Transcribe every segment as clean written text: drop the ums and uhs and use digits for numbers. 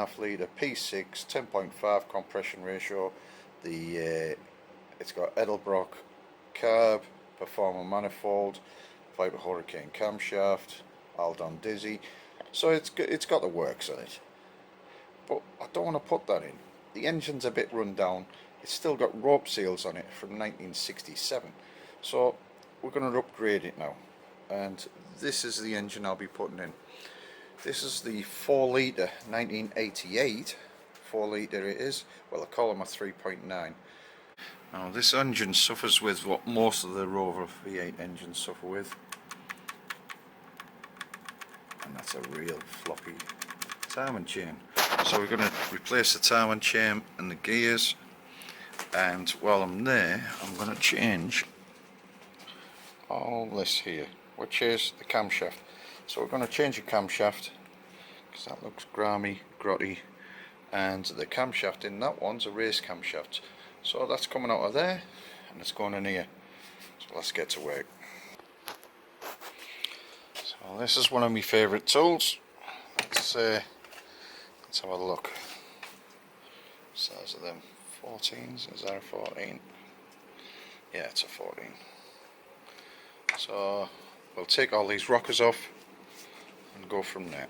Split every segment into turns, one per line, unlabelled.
2.5 litre P6, 10.5 compression ratio. It's got Edelbrock carb, Performer manifold, Viper Hurricane camshaft, Aldon Dizzy. So it's got the works on it. But I don't want to put that in. The engine's a bit run down. It's still got rope seals on it from 1967. So we're going to upgrade it now. And this is the engine I'll be putting in. This is the 4 litre 1988. 4 litre it is. Well, I call them a 3.9. Now this engine suffers with what most of the Rover V8 engines suffer with. And that's a real floppy timing chain. So we're going to replace the timing chain and the gears. And while I'm there, I'm going to change all this here, which is the camshaft. So we're going to change the camshaft because that looks grimy, grotty, and the camshaft in that one's a race camshaft. So that's coming out of there and it's going in here. So let's get to work. So this is one of my favourite tools. Let's have a look. Size of them 14s. Is that a 14? Yeah, it's a 14. So we'll take all these rockers off and go from there.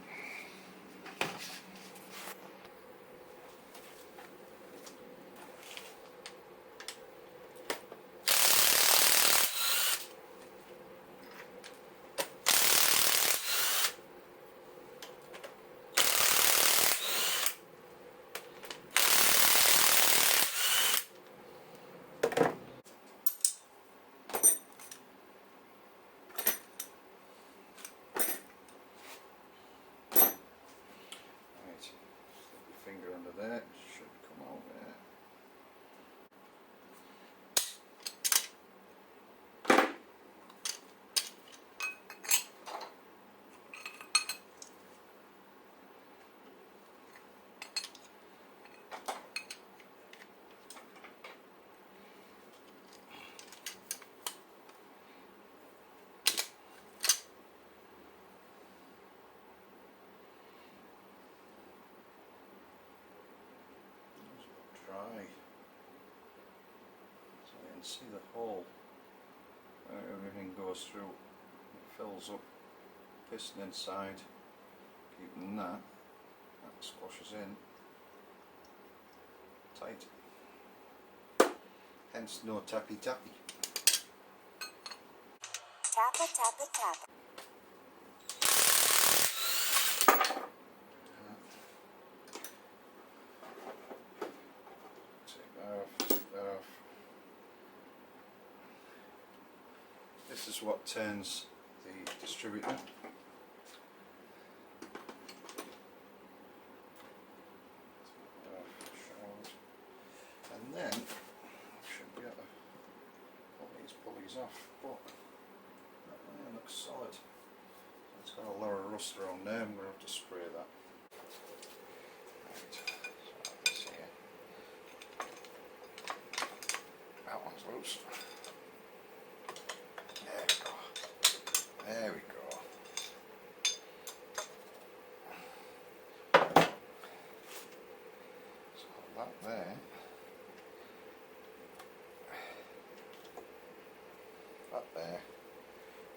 Finger under there, should come out there. So you can see the hole where everything goes through. It fills up, piston inside, keeping that squashes in tight. Hence no tappy tappy.
Tappa tappa tappa.
This is what turns the distributor. And then I should be able to pull these pulleys off, but that looks solid. It's got a lot of rust around there. I'm going to have to spray that. Right, so this here. That one's loose. There we go. So that there,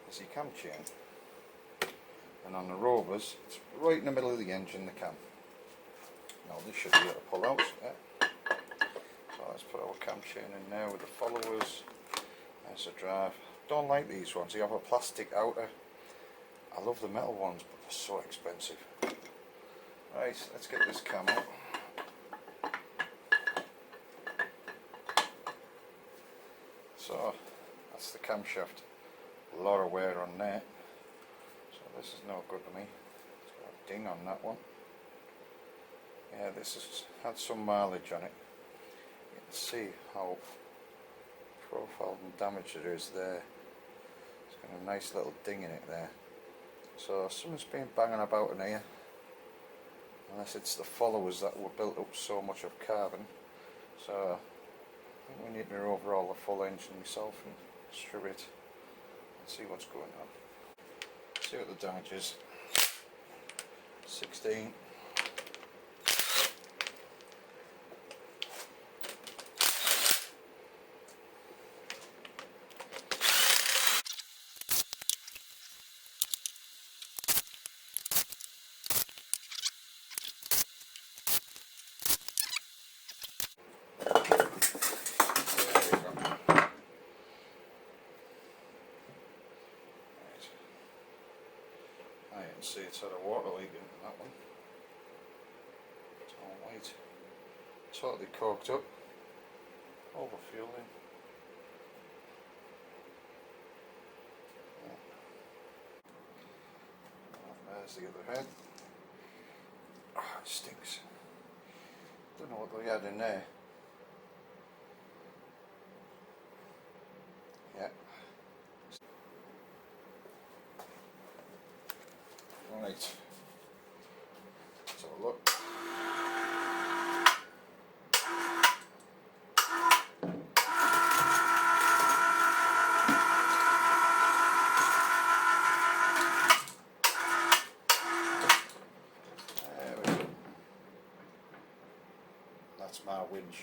is the cam chain, and on the Rovers it's right in the middle of the engine, the cam. Now this should be able to pull out. Yeah. So let's put our cam chain in there with the followers. There's the drive. Don't like these ones, they have a plastic outer. I love the metal ones, but they're so expensive. Right, let's get this cam out. So that's the camshaft. A lot of wear on there. So this is no good to me. It's got a ding on that one. Yeah, this has had some mileage on it. You can see how profiled and damaged it is there. It's got a nice little ding in it there. So something's been banging about in here, unless it's the followers that were built up so much of carbon. So I think we need to overhaul the full engine myself and strip it and see what's going on. See what the damage is. 16. can see it's had a water leak in that one. It's all white. Totally corked up. Overfueling. There's the other head. Oh, it stinks. Don't know what we had in there. Yeah. Right. Let's have a look. There we go. That's my winch.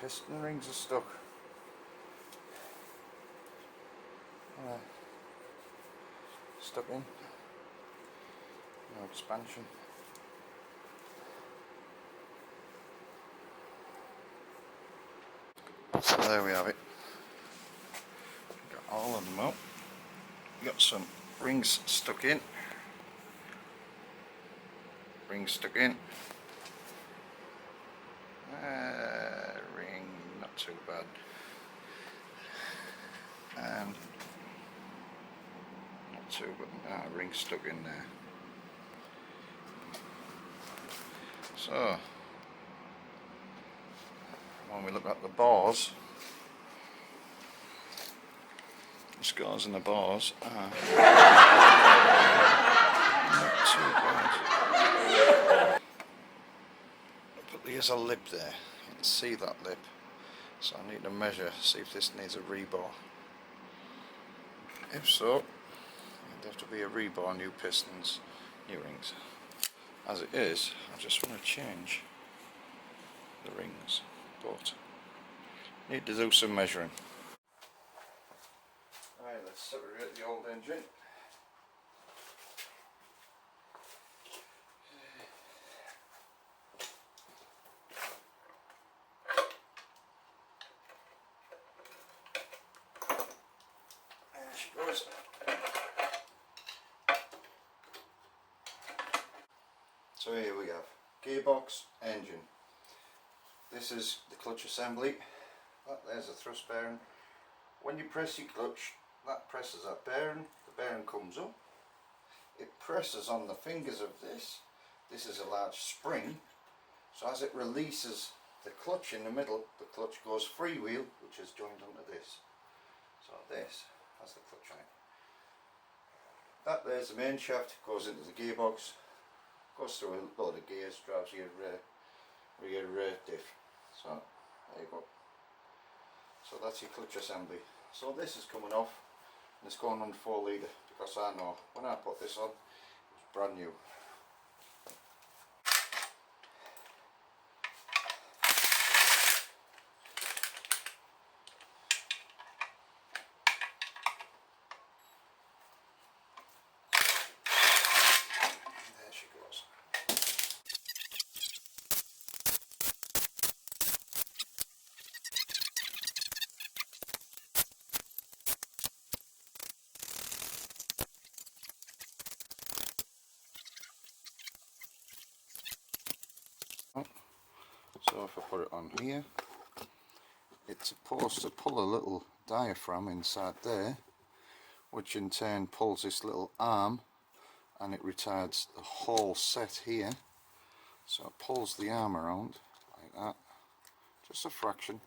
Piston rings are stuck. Stuck in. No expansion. So there we have it. Got all of them out. Got some rings stuck in. Rings stuck in. Ring not too bad. And not too bad. Ring stuck in there. So when we look at the bars, the scars in the bars are not too bad. But there's a lip there. You can see that lip. So I need to measure, see if this needs a rebar. If so, it'd have to be a rebar, new pistons, new rings. As it is, I just want to change the rings, but need to do some measuring. Right, let's separate the old engine. There she goes. So here we have gearbox, engine. This is the clutch assembly. There's a thrust bearing. When you press your clutch, that presses that bearing. The bearing comes up. It presses on the fingers of this. This is a large spring. So as it releases the clutch in the middle, the clutch goes freewheel, which is joined onto this. So this has the clutch on it. There's the main shaft, goes into the gearbox. Goes through a load of gears, drives your rear diff. So there you go. So that's your clutch assembly. So this is coming off and it's going on 4 litre, because I know when I put this on it was brand new. There she goes. So if I put it on here, it's supposed to pull a little diaphragm inside there, which in turn pulls this little arm and it retards the whole set here. So it pulls the arm around like that, just a fraction,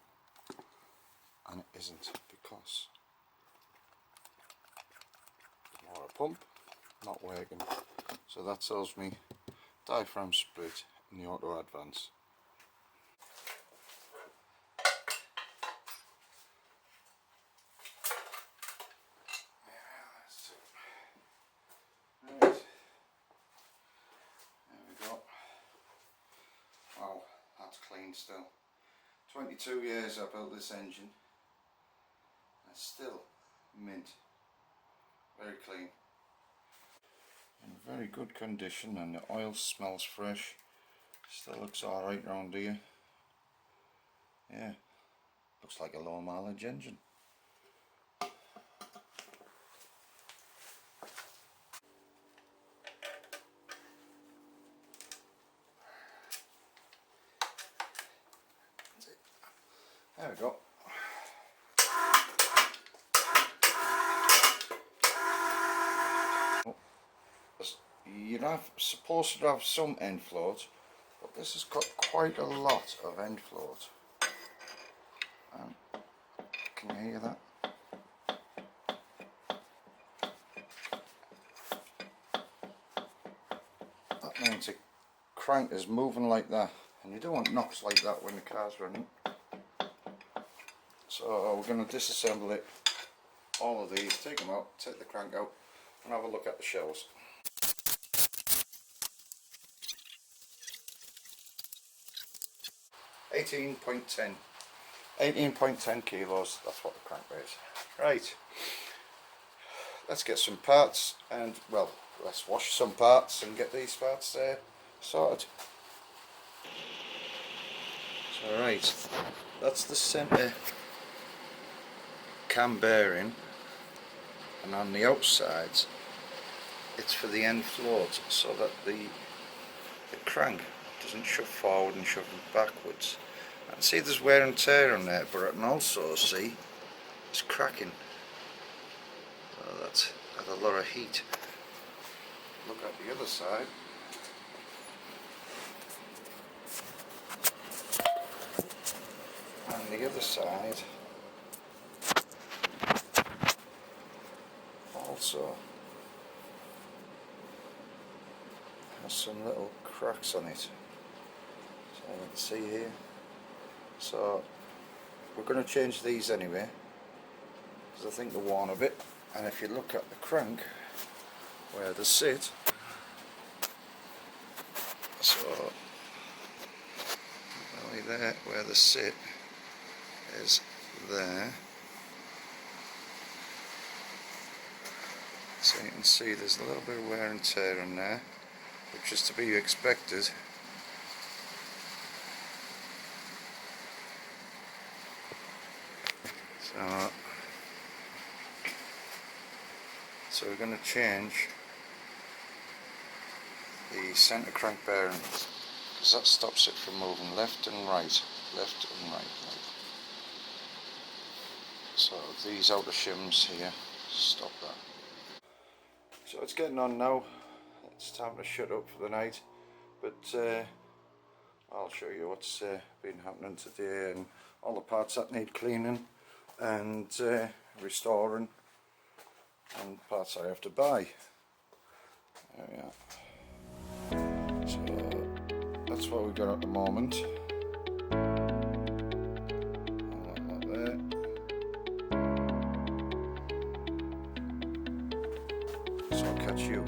and it isn't, because water pump not working. So that tells me diaphragm split in the auto advance. Right. clean still. 22 years I built this engine and still mint. Very clean. In very good condition, and the oil smells fresh. Still looks alright round here. Yeah, looks like a low mileage engine. There we go. You're supposed to have some end float, but this has got quite a lot of end float. Can you hear that? That means the crank is moving like that, and you don't want knocks like that when the car's running. So we're going to disassemble it, all of these, take them out, take the crank out, and have a look at the shells. 18.10 kilos, that's what the crank weighs. Right, let's get some parts, and well, let's wash some parts and get these parts sorted. So right, that's the centre cam bearing, and on the outsides it's for the end float, so that the crank doesn't shove forward and shove backwards. I can see there's wear and tear on there, but I can also see it's cracking. So that's had a lot of heat. Look at the other side. And the other side also has some little cracks on it. So you can see here. So we're going to change these anyway, because I think they're worn a bit. And if you look at the crank where they sit, so only there where they sit is there. So you can see there's a little bit of wear and tear in there, which is to be expected. So we're going to change the centre crank bearing, because that stops it from moving left and right, left and right. So these outer shims here stop that. So it's getting on now. It's time to shut up for the night, but I'll show you what's been happening today, and all the parts that need cleaning and restoring, and parts I have to buy. There we are. So that's what we've got at the moment. Like that there. So I'll catch you